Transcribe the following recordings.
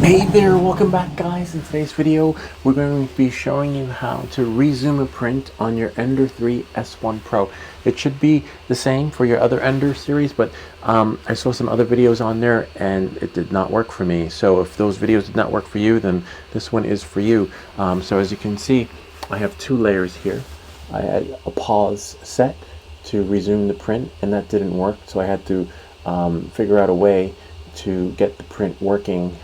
Hey there, welcome back guys. In today's video we're going to be showing you how to rezoom a print on your Ender 3 S1 Pro. It should be the same for your other Ender series, but I saw some other videos on there and it did not work for me. So if those videos did not work for you, then this one is for you. So as you can see, I have two layers here. I had a pause set to resume the print and that didn't work, so I had to figure out a way to get the print working,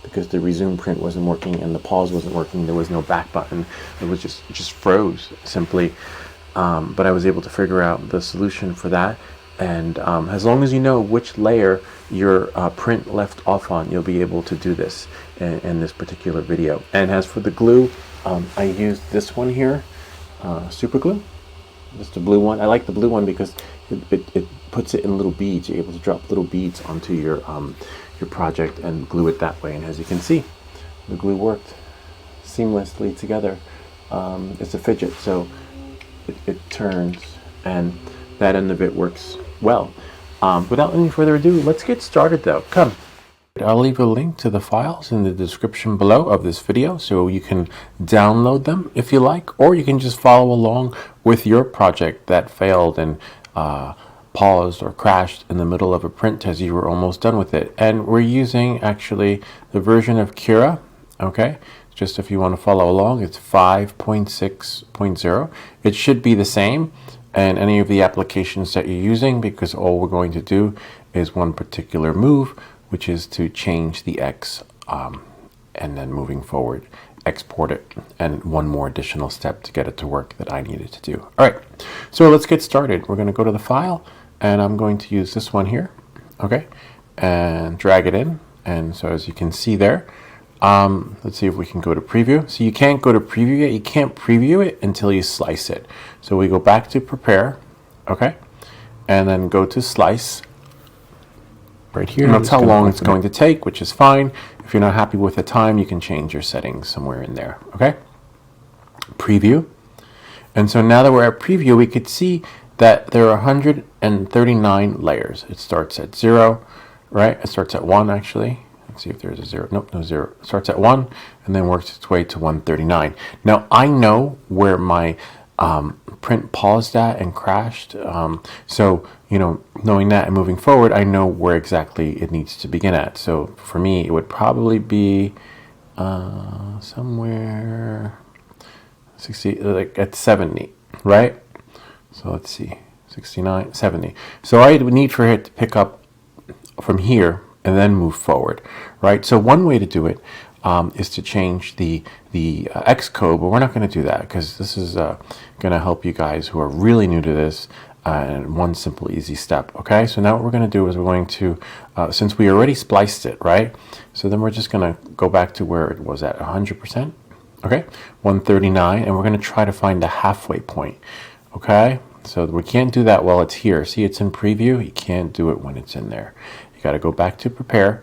because the resume print wasn't working and the pause wasn't working. There was no back button. It was just froze simply. But I was able to figure out the solution for that. And as long as you know which layer your print left off on, you'll be able to do this in this particular video. And as for the glue, I used this one here, super glue. Just the blue one. I like the blue one because it puts it in little beads. You're able to drop little beads onto your project and glue it that way. And as you can see, the glue worked seamlessly together. It's a fidget, so it turns, and that end of it works well. Without any further ado, let's get started though. Come. I'll leave a link to the files in the description below of this video so you can download them if you like, or you can just follow along with your project that failed and paused or crashed in the middle of a print as you were almost done with it. And we're using actually the version of Cura, okay? Just if you want to follow along, it's 5.6.0. It should be the same in any of the applications that you're using, because all we're going to do is one particular move, which is to change the X, and then moving forward, export it, and one more additional step to get it to work that I needed to do. All right, so let's get started. We're going to go to the file, and I'm going to use this one here, okay, and drag it in. And so as you can see there, let's see if we can go to preview. So you can't go to preview yet. You can't preview it until you slice it. So we go back to prepare, okay, and then go to slice right here. And that's how long it's going to take, which is fine. If you're not happy with the time, you can change your settings somewhere in there, okay? Preview. And so now that we're at preview, we could see that there are 139 layers. It starts at 0, right? It starts at 1 actually. Let's see if there's a 0. Nope, no 0. It starts at 1 and then works its way to 139. Now I know where my print paused at and crashed. So, you know, knowing that and moving forward, I know where exactly it needs to begin at. So for me, it would probably be somewhere 60, like at 70, right? So let's see, 69, 70. So I would need for it to pick up from here and then move forward, right? So one way to do it is to change the X code, but we're not going to do that because this is going to help you guys who are really new to this in one simple, easy step. Okay, so now what we're going to do is we're going to, since we already spliced it, right? So then we're just going to go back to where it was at 100%. Okay, 139, and we're going to try to find the halfway point. Okay, so we can't do that while it's here. See, it's in preview. You can't do it when it's in there. You got to go back to prepare.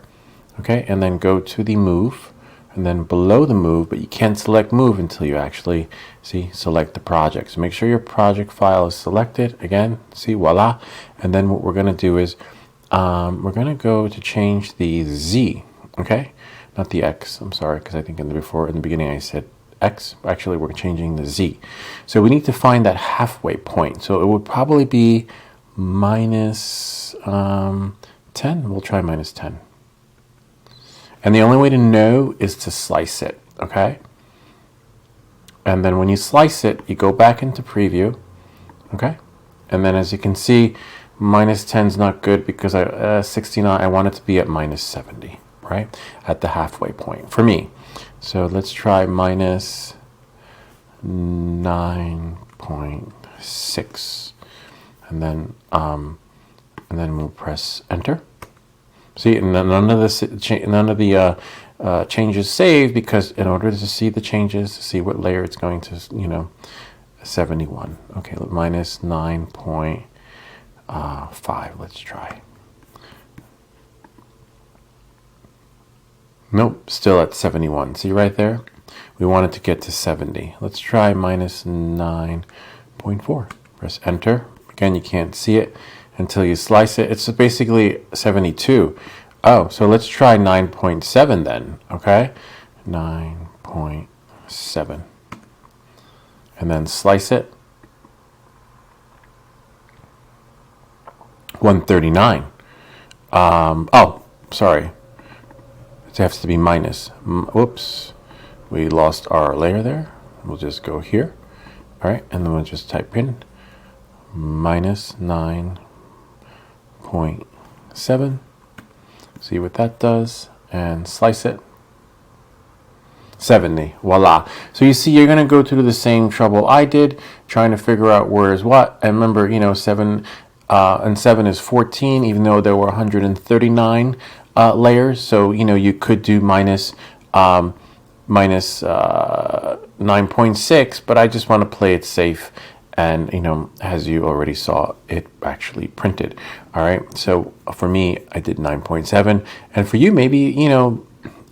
Okay, and then go to the move, and then below the move, but you can't select move until you actually select the project. So make sure your project file is selected again. See, voila. And then what we're going to do is we're going to go to change the Z. Okay, not the X. I'm sorry, because I think in the beginning I said X. Actually, we're changing the Z. So we need to find that halfway point. So it would probably be minus 10. We'll try minus 10. And the only way to know is to slice it, okay? And then when you slice it, you go back into preview, okay? And then as you can see, minus 10 is not good because 69, I want it to be at minus 70, right? At the halfway point for me. So let's try minus 9.6. And then we'll press enter. See, none of the changes saved, because in order to see the changes, to see what layer it's going to, 71. Okay, minus 9.5. Let's try. Nope, still at 71. See right there? We wanted to get to 70. Let's try minus 9.4. Press enter. Again, you can't see it until you slice it. It's basically 72. Oh, so let's try 9.7 then, okay? 9.7. And then slice it. 139. Oh, sorry. It has to be minus. Whoops. We lost our layer there. We'll just go here. All right, and then we'll just type in minus 9.7. See what that does, and slice it. 70. Voila. So you see, you're going to go through the same trouble I did, trying to figure out where is what. And remember, 7 and 7 is 14, even though there were 139 layers. So, you could do minus 9.6, but I just want to play it safe. And, as you already saw, it actually printed. All right. So for me, I did 9.7. And for you, maybe,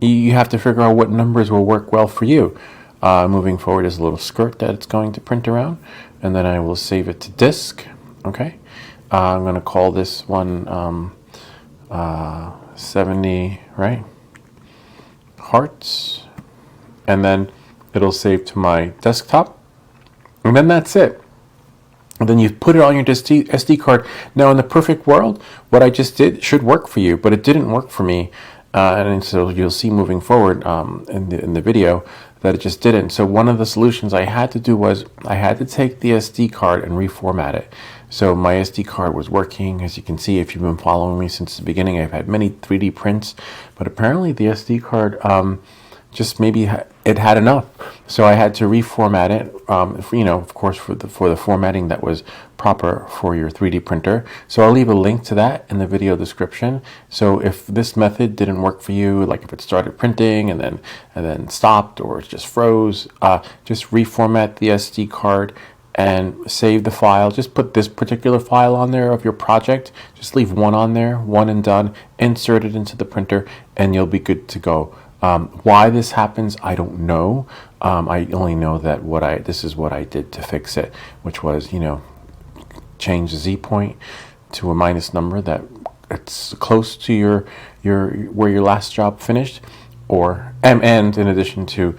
you have to figure out what numbers will work well for you. Moving forward is a little skirt that it's going to print around. And then I will save it to disk. Okay. I'm going to call this one 70, right? Hearts. And then it'll save to my desktop. And then that's it. And then you put it on your SD card. Now, in the perfect world, what I just did should work for you, but it didn't work for me. And so you'll see moving forward in the video that it just didn't. So one of the solutions I had to do was I had to take the SD card and reformat it. So my SD card was working. As you can see, if you've been following me since the beginning, I've had many 3D prints, but apparently the SD card just maybe it had enough. So I had to reformat it, of course, for the formatting that was proper for your 3D printer. So I'll leave a link to that in the video description. So if this method didn't work for you, like if it started printing and then stopped, or it just froze, just reformat the SD card and save the file. Just put this particular file on there of your project. Just leave one on there, one and done. Insert it into the printer, and you'll be good to go. Why this happens, I don't know. I only know that this is what I did to fix it, which was, change the Z point to a minus number that it's close to your where your last job finished, and in addition to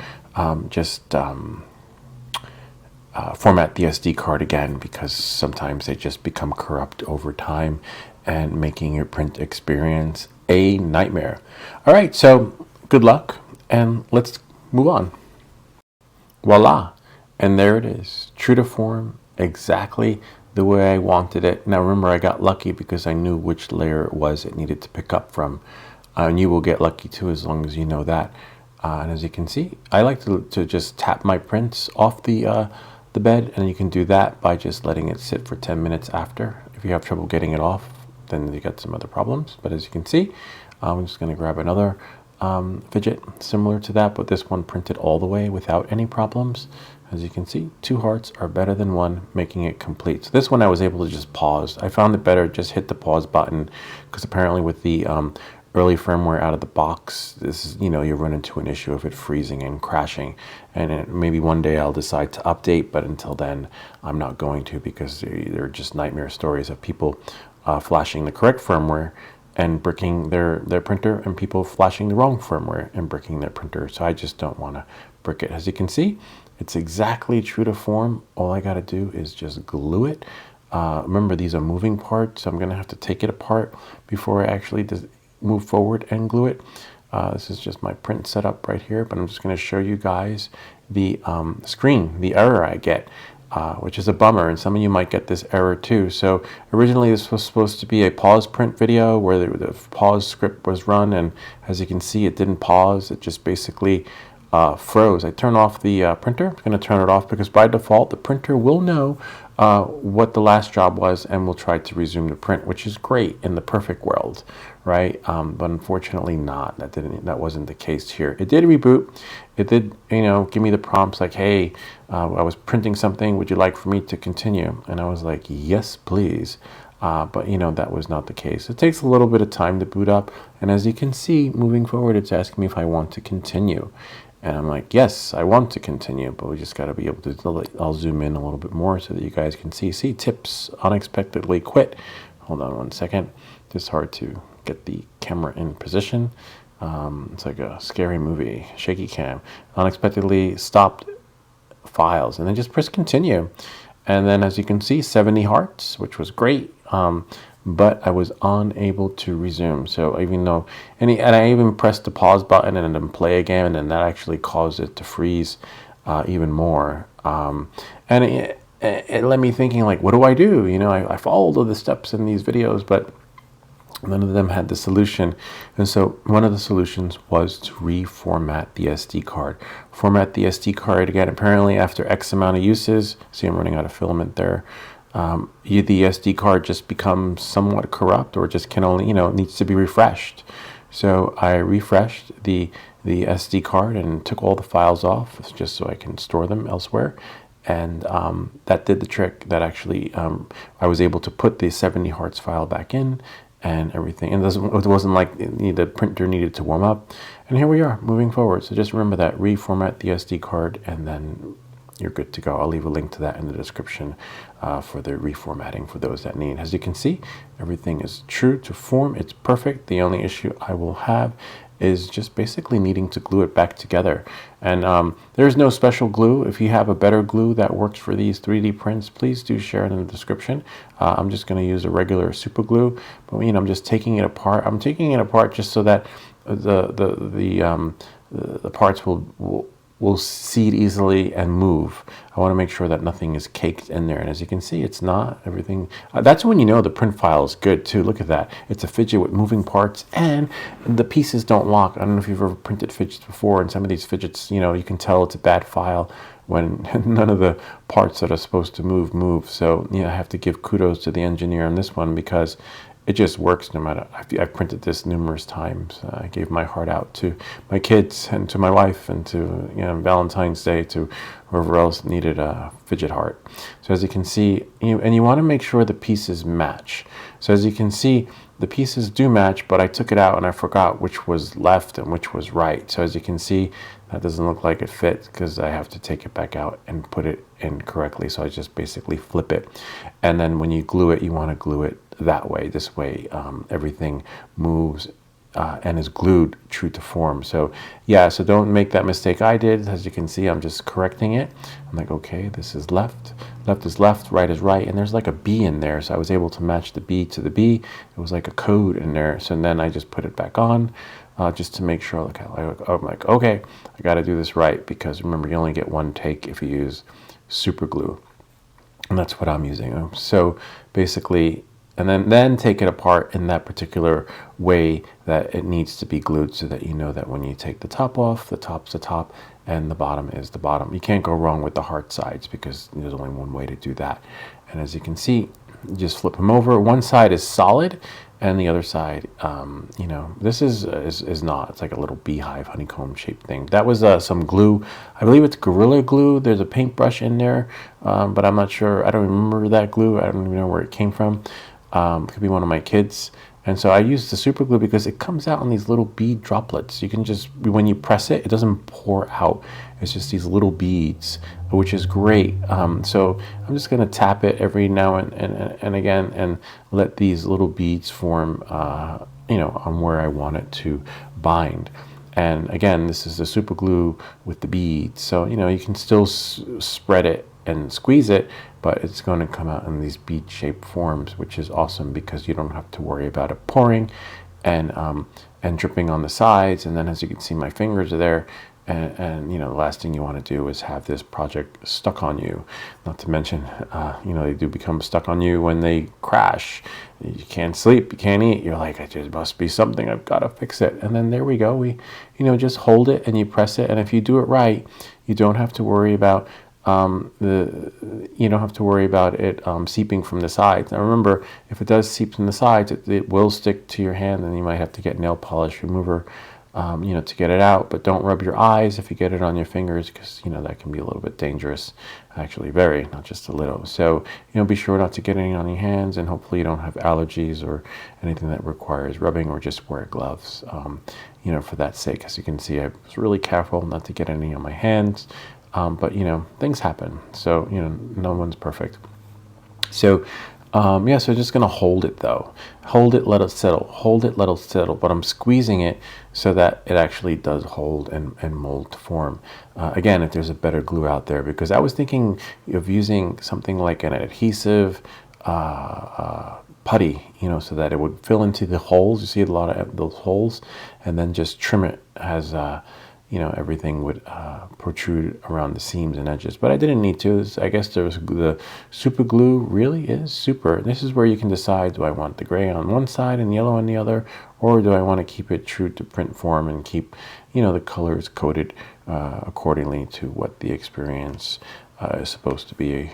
format the SD card again, because sometimes they just become corrupt over time and making your print experience a nightmare. All right, so good luck, and let's move on. Voila, and there it is, true to form, exactly the way I wanted it. Now remember, I got lucky because I knew which layer it was it needed to pick up from, and you will get lucky too as long as you know that. And as you can see, I like to just tap my prints off the bed, and you can do that by just letting it sit for 10 minutes after. If you have trouble getting it off, then you got some other problems. But as you can see, I'm just going to grab another fidget similar to that, but this one printed all the way without any problems. As you can see, 2 hearts are better than 1, making it complete. So this one I was able to just pause. I found it better just hit the pause button, because apparently with the early firmware out of the box, this is, you run into an issue of it freezing and crashing. And maybe one day I'll decide to update, but until then I'm not going to, because they're just nightmare stories of people flashing the correct firmware and bricking their printer, and people flashing the wrong firmware and bricking their printer. So I just don't want to brick it. As you can see, it's exactly true to form. All I got to do is just glue it. Remember, these are moving parts, so I'm going to have to take it apart before I actually move forward and glue it. This is just my print setup right here, but I'm just going to show you guys the screen, the error I get. Which is a bummer, and some of you might get this error too. So originally this was supposed to be a pause print video where the pause script was run, and as you can see, it didn't pause. It just basically froze. I turn off the printer. I'm going to turn it off because by default the printer will know what the last job was and will try to resume the print, which is great in the perfect world, right? But unfortunately not. That wasn't the case here. It did reboot. It did, give me the prompts like, hey, I was printing something. Would you like for me to continue? And I was like, yes, please. But that was not the case. It takes a little bit of time to boot up, and as you can see, moving forward, it's asking me if I want to continue. And I'm like, yes, I want to continue, but we just got to be able to, I'll zoom in a little bit more so that you guys can see. See, tips, unexpectedly quit. Hold on one second. just hard to get the camera in position. It's like a scary movie. Shaky cam. Unexpectedly stopped files, and then just press continue. And then, as you can see, 70 hearts, which was great. But I was unable to resume. So even though, and I even pressed the pause button and then play again, and that actually caused it to freeze even more. And it led me thinking, like, what do I do? You know, I followed all the steps in these videos, but none of them had the solution. And so one of the solutions was to reformat the SD card. Format the SD card again. Apparently after X amount of uses, see I'm running out of filament there, the SD card just becomes somewhat corrupt, or just can only, needs to be refreshed. So I refreshed the SD card and took all the files off just so I can store them elsewhere. And that did the trick. That actually, I was able to put the 70 hearts file back in and everything. And it wasn't like the printer needed to warm up. And here we are moving forward. So just remember that, reformat the SD card, and then you're good to go. I'll leave a link to that in the description for the reformatting for those that need. As you can see, everything is true to form. It's perfect. The only issue I will have is just basically needing to glue it back together. And there's no special glue. If you have a better glue that works for these 3D prints, please do share it in the description. I'm just going to use a regular super glue, but I'm just taking it apart. I'm taking it apart just so that the parts will seed easily and move. I want to make sure that nothing is caked in there. And as you can see, it's not everything. That's when you know the print file is good too. Look at that. It's a fidget with moving parts, and the pieces don't lock. I don't know if you've ever printed fidgets before, and some of these fidgets, you can tell it's a bad file when none of the parts that are supposed to move. So, I have to give kudos to the engineer on this one, because it just works no matter. I've printed this numerous times. I gave my heart out to my kids and to my wife and to Valentine's Day, to whoever else needed a fidget heart. So as you can see, and you want to make sure the pieces match. So as you can see, the pieces do match, but I took it out and I forgot which was left and which was right. So as you can see, that doesn't look like it fits because I have to take it back out and put it in correctly. So I just basically flip it. And then when you glue it, you want to glue it that way. This way everything moves and is glued true to form. So yeah, so don't make that mistake I did. As you can see, I'm just correcting it. I'm like, okay, this is left. Left is left, right is right. And there's like a B in there. So I was able to match the B to the B. It was like a code in there. So then I just put it back on. Just to make sure, I'm like, okay, I got to do this right, because remember, you only get one take if you use super glue, and that's what I'm using. So basically, and then take it apart in that particular way that it needs to be glued, so that you know that when you take the top off, the top's the top and the bottom is the bottom. You can't go wrong with the heart sides, because there's only one way to do that. And as you can see, you just flip them over. One side is solid, and the other side, this is not. It's like a little beehive, honeycomb shaped thing. That was some glue. I believe it's Gorilla Glue. There's a paintbrush in there, but I'm not sure. I don't remember that glue. I don't even know where it came from. It could be one of my kids. And so I use the super glue because it comes out on these little bead droplets. You can just, when you press it, it doesn't pour out. It's just these little beads, which is great. So I'm just going to tap it every now and again and let these little beads form, on where I want it to bind. And again, this is the super glue with the beads. So, you can still spread it and squeeze it, but it's going to come out in these bead shaped forms, which is awesome, because you don't have to worry about it pouring and dripping on the sides. And then, as you can see, my fingers are there. And the last thing you want to do is have this project stuck on you. Not to mention, they do become stuck on you when they crash. You can't sleep, you can't eat. You're like, there must be something, I've got to fix it. And then there we go. We, just hold it and you press it. And if you do it right, you don't have to worry about it seeping from the sides. Now remember, if it does seep from the sides, it will stick to your hand, and you might have to get nail polish remover to get it out. But don't rub your eyes if you get it on your fingers, because that can be a little bit dangerous, actually, very, not just a little. So be sure not to get any on your hands, and hopefully you don't have allergies or anything that requires rubbing, or just wear gloves for that sake. As you can see, I was really careful not to get any on my hands. But things happen, so no one's perfect. So Yeah, so just gonna hold it though. Hold it, let it settle. Hold it, let it settle. But I'm squeezing it so that it actually does hold and mold to form. Again, if there's a better glue out there, because I was thinking of using something like an adhesive putty, you know, so that it would fill into the holes. You see a lot of those holes, and then just trim it as you know, everything would protrude around the seams and edges. But I didn't need to. I guess the super glue really is super. This is where you can decide, do I want the gray on one side and yellow on the other, or do I want to keep it true to print form and keep, you know, the colors coded accordingly to what the experience is supposed to be,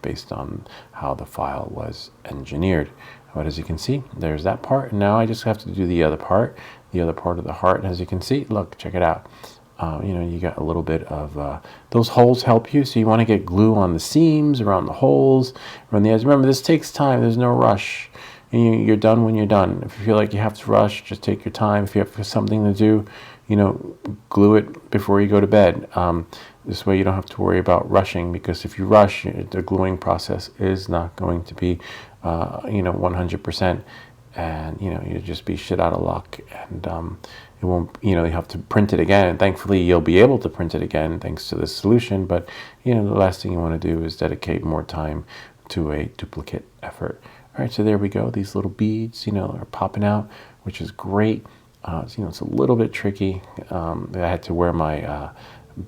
based on how the file was engineered. But as you can see, there's that part. And now I just have to do the other part of the heart. And as you can see, look, check it out. You know, you got a little bit of those holes help you. So you want to get glue on the seams, around the holes, around the edge. Remember, this takes time. There's no rush. And you're done when you're done. If you feel like you have to rush, just take your time. If you have something to do, you know, glue it before you go to bed. This way you don't have to worry about rushing, because if you rush, the gluing process is not going to be, you know, 100%. And, you know, you'll just be shit out of luck. And it won't, you know, you have to print it again. And thankfully, you'll be able to print it again thanks to this solution. But, you know, the last thing you want to do is dedicate more time to a duplicate effort. All right, so there we go. These little beads, you know, are popping out, which is great. So, you know, it's a little bit tricky. I had to wear my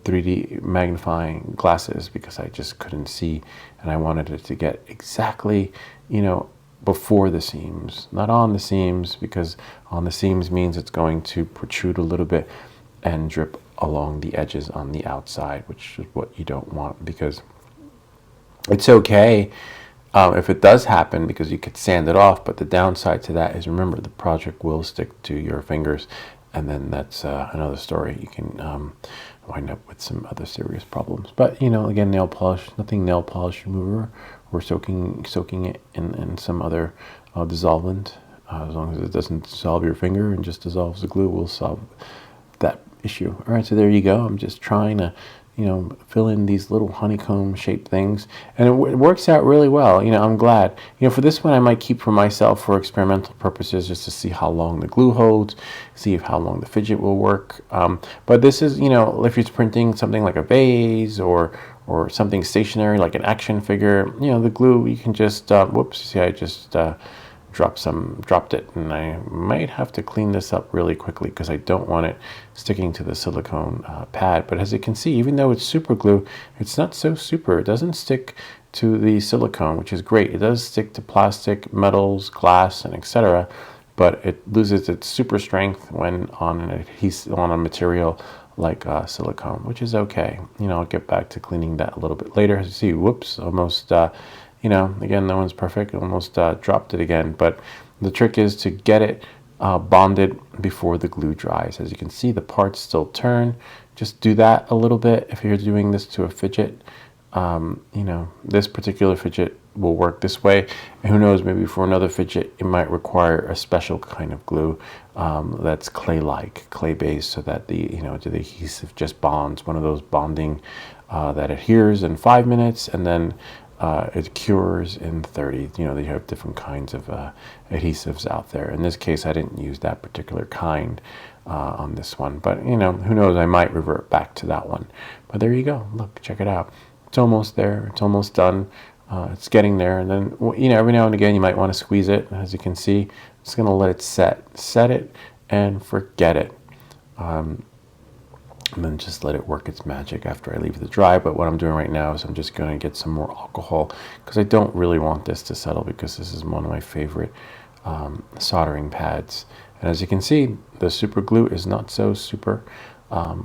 3D magnifying glasses because I just couldn't see, and I wanted it to get exactly, you know, before the seams, not on the seams, because on the seams means it's going to protrude a little bit and drip along the edges on the outside, which is what you don't want, because it's okay if it does happen, because you could sand it off. But the downside to that is, remember, the project will stick to your fingers, and then that's another story. You can wind up with some other serious problems. But, you know, again, nail polish, nothing nail polish remover, or soaking it in some other dissolvent, as long as it doesn't dissolve your finger and just dissolves the glue, will solve that issue. All right, so there you go. I'm just trying to, you know, fill in these little honeycomb shaped things, and it works out really well. You know, I'm glad. You know, for this one, I might keep for myself for experimental purposes, just to see how long the glue holds, see if how long the fidget will work. But this is, you know, if you're printing something like a vase or something stationary like an action figure, you know, the glue, you can just whoops, see, I just dropped it, and I might have to clean this up really quickly because I don't want it sticking to the silicone pad. But as you can see, even though it's super glue, it's not so super. It doesn't stick to the silicone, which is great. It does stick to plastic, metals, glass, and etc., but it loses its super strength when on an adhesive, on a material like silicone, which is okay. You know, I'll get back to cleaning that a little bit later. As you see, whoops, almost you know, again, no one's perfect. Almost dropped it again. But the trick is to get it bonded before the glue dries. As you can see, the parts still turn. Just do that a little bit if you're doing this to a fidget. You know, this particular fidget will work this way. And who knows, maybe for another fidget, it might require a special kind of glue that's clay-like, clay-based, so that the, you know, the adhesive just bonds, one of those bonding that adheres in 5 minutes, and then it cures in 30. You know, they have different kinds of adhesives out there. In this case, I didn't use that particular kind on this one, but, you know, who knows, I might revert back to that one. But there you go. Look, check it out. It's almost there. It's almost done. It's getting there. And then, you know, every now and again, you might want to squeeze it. As you can see, I'm just going to let it set it and forget it. And then just let it work its magic after I leave it to dry. But what I'm doing right now is I'm just going to get some more alcohol, because I don't really want this to settle, because this is one of my favorite soldering pads. And as you can see, the super glue is not so super,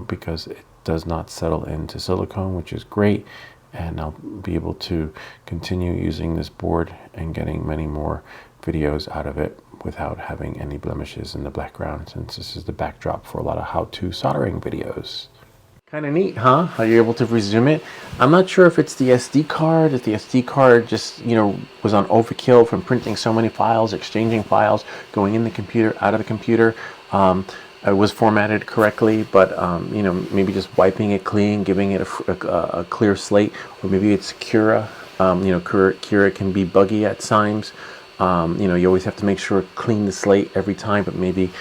because it does not settle into silicone, which is great. And I'll be able to continue using this board and getting many more videos out of it without having any blemishes in the background, since this is the backdrop for a lot of how-to soldering videos. Kind of neat, huh? How you're able to resume it. I'm not sure if it's the SD card, if the SD card just, you know, was on overkill from printing so many files, exchanging files, going in the computer, out of the computer. It was formatted correctly, but you know, maybe just wiping it clean, giving it a clear slate, or maybe it's Cura Cura can be buggy at times. You always have to make sure clean the slate every time, but maybe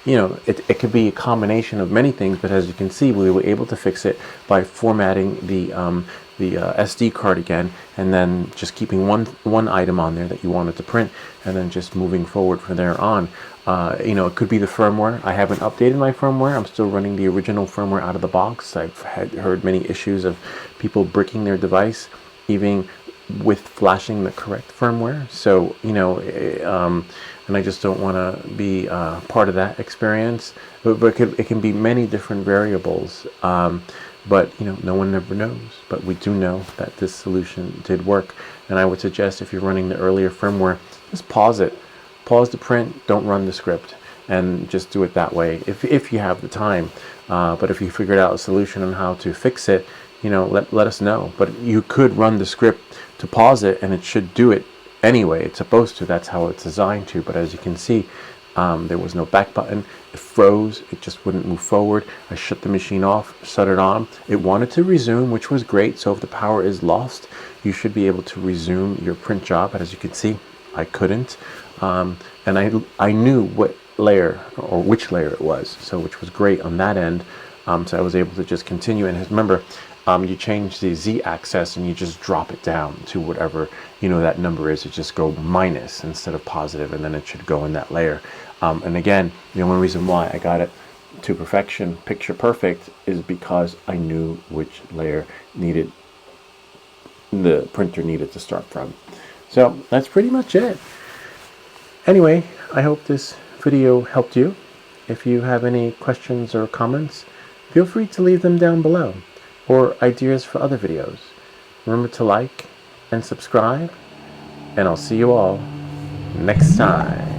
it could be a combination of many things. But as you can see, we were able to fix it by formatting the SD card again, and then just keeping one item on there that you wanted to print, and then just moving forward from there on. It could be the firmware. I haven't updated my firmware. I'm still running the original firmware out of the box. I've heard many issues of people bricking their device, even with flashing the correct firmware. So and I just don't want to be part of that experience. But it can be many different variables. But no one ever knows. But we do know that this solution did work. And I would suggest, if you're running the earlier firmware, just pause it. Pause the print, don't run the script, and just do it that way if you have the time. But if you figured out a solution on how to fix it, let us know. But you could run the script to pause it, and it should do it anyway. It's supposed to. That's how it's designed to. But as you can see, there was no back button. It froze. It just wouldn't move forward. I shut the machine off, shut it on. It wanted to resume, which was great. So if the power is lost, you should be able to resume your print job. But as you can see, I couldn't. And I knew what layer or which layer it was, so which was great on that end. So I was able to just continue. And remember, you change the Z-axis and you just drop it down to whatever that number is. It just go minus instead of positive, and then it should go in that layer. And again, the only reason why I got it to perfection, picture perfect, is because I knew which layer the printer needed to start from. So that's pretty much it. Anyway, I hope this video helped you. If you have any questions or comments, feel free to leave them down below, or ideas for other videos. Remember to like and subscribe, and I'll see you all next time.